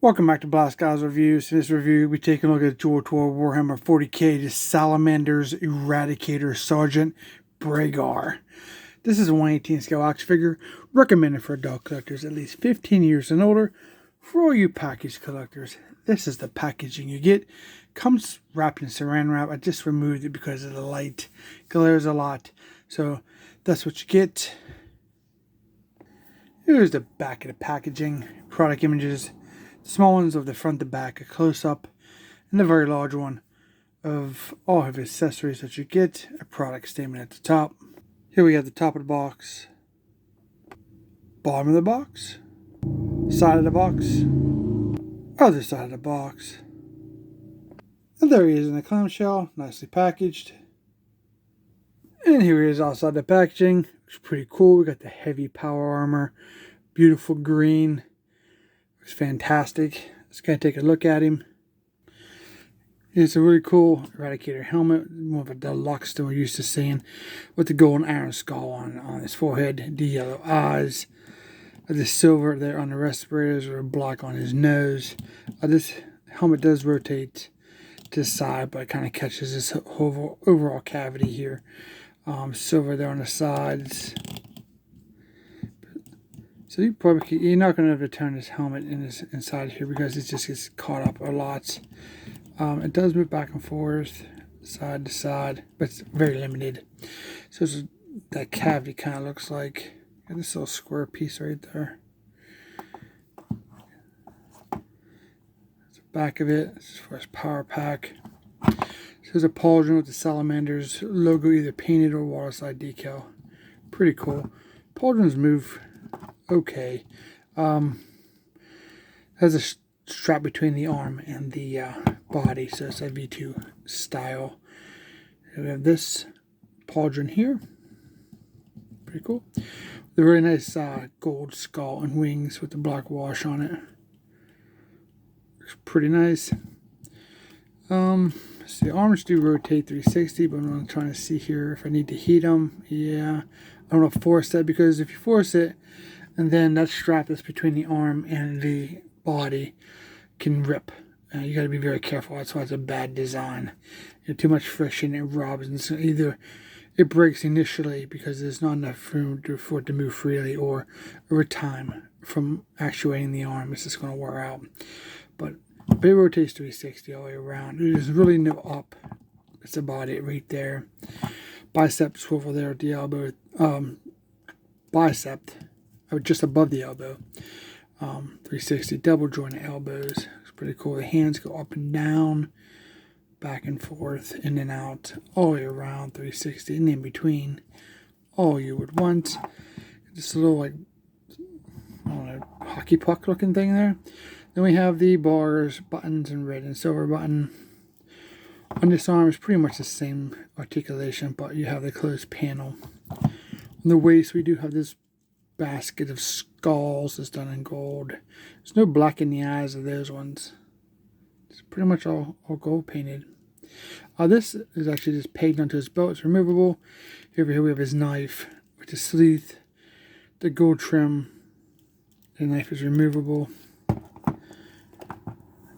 Welcome back to Blast Guys Reviews. In this review, we're taking a look at Joytoy Warhammer 40k, the Salamanders Eradicator Sergeant Bragar. This is a 1/18 scale action figure, recommended for adult collectors at least 15 years and older. For all you package collectors, this is the packaging you get. Comes wrapped in saran wrap. I just removed it because of the light. Glares a lot. So that's what you get. Here's the back of the packaging. Product images. Small ones of the front to back, a close-up, and a very large one of all of accessories that you get, a product statement at the top. Here we have the top of the box, bottom of the box, side of the box, other side of the box. And there he is in the clamshell, nicely packaged. And here he is outside the packaging. Looks pretty cool. We got the heavy power armor, beautiful green. Looks fantastic. Let's go take a look at him. It's a really cool Eradicator helmet, more of a deluxe than we're used to seeing, with the golden iron skull on his forehead, the yellow eyes, the silver there on the respirators, or black on his nose. This helmet does rotate to the side, but it kind of catches this overall cavity here. Silver there on the sides. So you're not going to have to turn this helmet inside here because it just gets caught up a lot. It does move back and forth, side to side, but it's very limited. So that cavity kind of looks like this little square piece right there. That's the back of it. This is for his power pack. So there's a pauldron with the Salamanders logo either painted or waterside decal. Pretty cool. Pauldrons move okay. Has a strap between the arm and the body, so it's a V2 style. And we have this pauldron here. Pretty cool. The really nice gold skull and wings with the black wash on it. Looks pretty nice. So the arms do rotate 360, but I'm trying to see here if I need to heat them. Yeah, I don't want to force that, because if you force it, and then that strap that's between the arm and the body can rip. You got to be very careful. That's why it's a bad design. Too much friction, it robs, and so either it breaks initially because there's not enough room for it to move freely, or over time from actuating the arm, it's just going to wear out. But it rotates 360 all the way around. There's really no up. It's the body right there. Bicep swivel there at the elbow. Bicep just above the elbow. 360 double jointed elbows. It's pretty cool. The hands go up and down, back and forth, in and out, all the way around 360, and in between, all you would want. Just a little, like, I don't know, hockey puck looking thing there. Then we have the bars, buttons, and red and silver button. On this arm is pretty much the same articulation, but you have the closed panel. On the waist, we do have this basket of skulls that's done in gold. There's no black in the eyes of those ones. It's pretty much all gold painted. This is actually just pegged onto his belt. It's removable. Over here we have his knife with the sleeve, the gold trim. The knife is removable.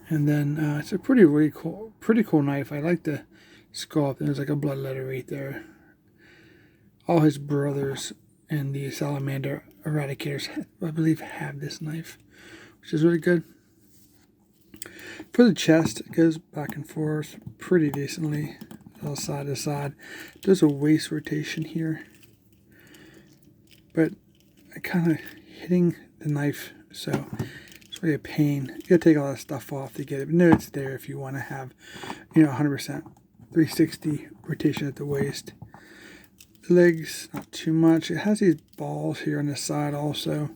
And then it's a pretty cool knife. I like the skull. There's like a blood letter right there. All his brothers and the Salamander Eradicators, I believe, have this knife, which is really good. For the chest, it goes back and forth pretty decently, all side to side. There's a waist rotation here, but I kind of hitting the knife, so it's really a pain. You gotta take all that stuff off to get it, but no, it's there if you want to have, 100% 360 rotation at the waist. Legs, not too much. It has these balls here on the side also.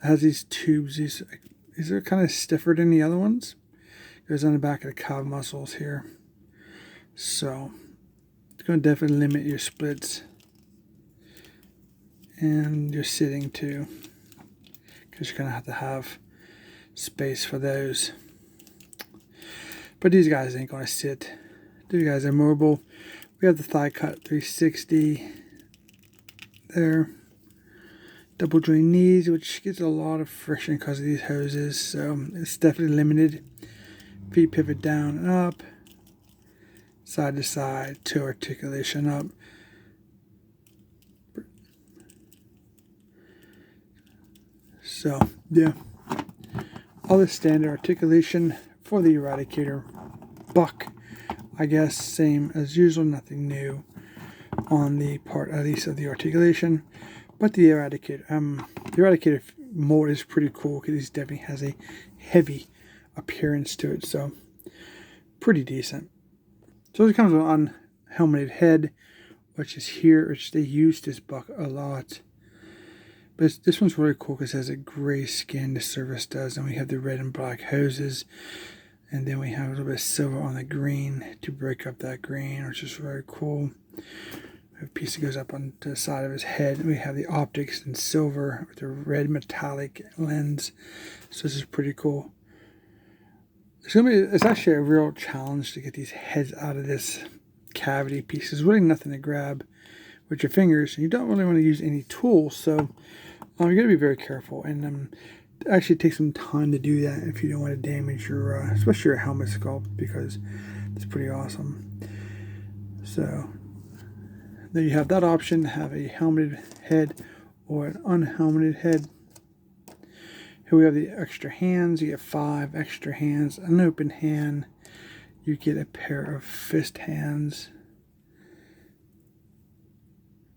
It has these tubes. These are kind of stiffer than the other ones. It goes on the back of the calf muscles here. So it's going to definitely limit your splits and your sitting too, because you're going to have space for those. But these guys ain't going to sit. These guys are mobile. We have the thigh cut 360 there. double joint knees, which gets a lot of friction because of these hoses, so it's definitely limited. Feet pivot down and up, side to side, toe articulation up. So yeah, all the standard articulation for the Eradicator. Buck, I guess, same as usual, nothing new on the part, at least, of the articulation. But the Eradicator mold is pretty cool because it definitely has a heavy appearance to it, so pretty decent. So it comes with an unhelmeted head, which is here, which they use this buck a lot. But this one's really cool because it has a gray skin, the service does, and we have the red and black hoses, and then we have a little bit of silver on the green to break up that green, which is very cool. A piece that goes up on the side of his head. We have the optics in silver with the red metallic lens. So this is pretty cool. It's actually a real challenge to get these heads out of this cavity piece. There's really nothing to grab with your fingers, and you don't really want to use any tools. So you got to be very careful, and actually take some time to do that if you don't want to damage your, especially your helmet sculpt, because it's pretty awesome. So then you have that option to have a helmeted head or an unhelmeted head. Here we have the extra hands. You get 5 extra hands. An open hand. You get a pair of fist hands.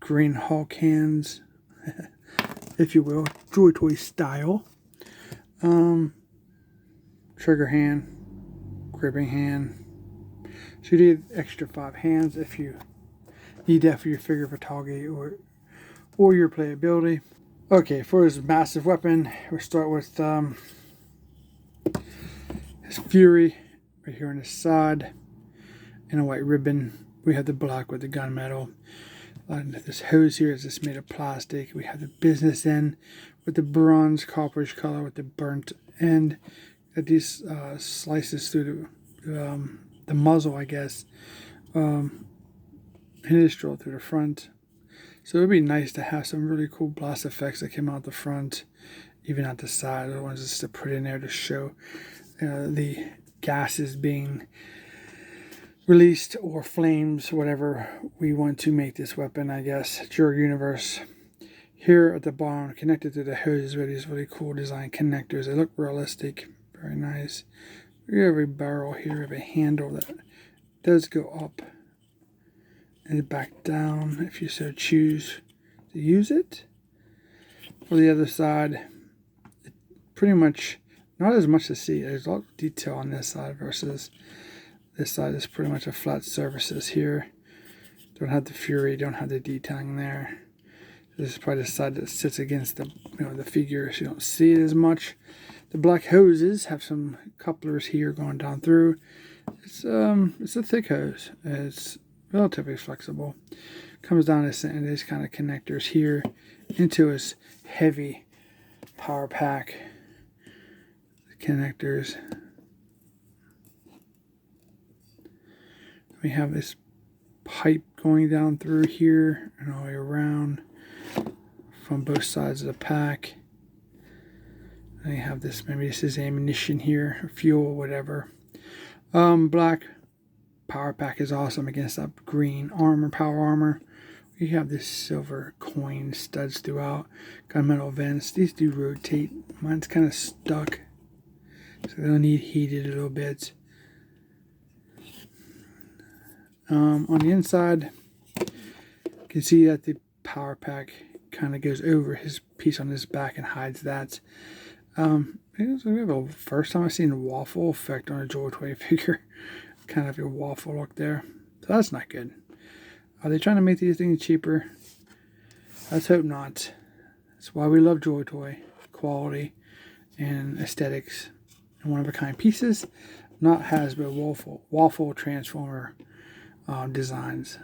Green Hulk hands, if you will, Joytoy style. Trigger hand, gripping hand. So you need extra 5 hands if you need that for your figure photography or your playability. Okay, for his massive weapon, we'll start with his Fury right here on his side, and a white ribbon. We have the black with the gunmetal. This hose here is just made of plastic. We have the business end with the bronze copperish color with the burnt end. Got these slices through the muzzle, I guess. And it is drilled through the front. So it would be nice to have some really cool blast effects that came out the front, even out the side. I want just to put in there to show the gases being released, or flames, whatever we want to make this weapon, I guess. It's your universe. Here at the bottom, connected to the hoses, with these really cool design connectors. They look realistic, very nice. We have a barrel here, we have a handle that does go up and back down if you so choose to use it. For the other side, pretty much not as much to see. There's a lot of detail on this side versus this side. Is pretty much a flat surfaces here. Don't have the Fury, don't have the detailing there. This is probably the side that sits against the the figure, so you don't see it as much. The black hoses have some couplers here going down through. It's a thick hose. It's relatively flexible. Comes down to these kind of connectors here into his heavy power pack connectors. We have this pipe going down through here and all the way around from both sides of the pack. And you have this, maybe this is ammunition here, fuel, whatever. Black power pack is awesome against that green armor, power armor. We have this silver coin studs throughout. Gunmetal vents. These do rotate. Mine's kind of stuck, so they'll need heated a little bit. On the inside, you can see that the power pack kind of goes over his piece on his back and hides that. We have a first time I've seen a waffle effect on a Joytoy figure. Kind of a waffle look there. So that's not good. Are they trying to make these things cheaper? Let's hope not. That's why we love Joytoy. Quality and aesthetics and one-of-a-kind pieces. Not Hasbro waffle transformer designs.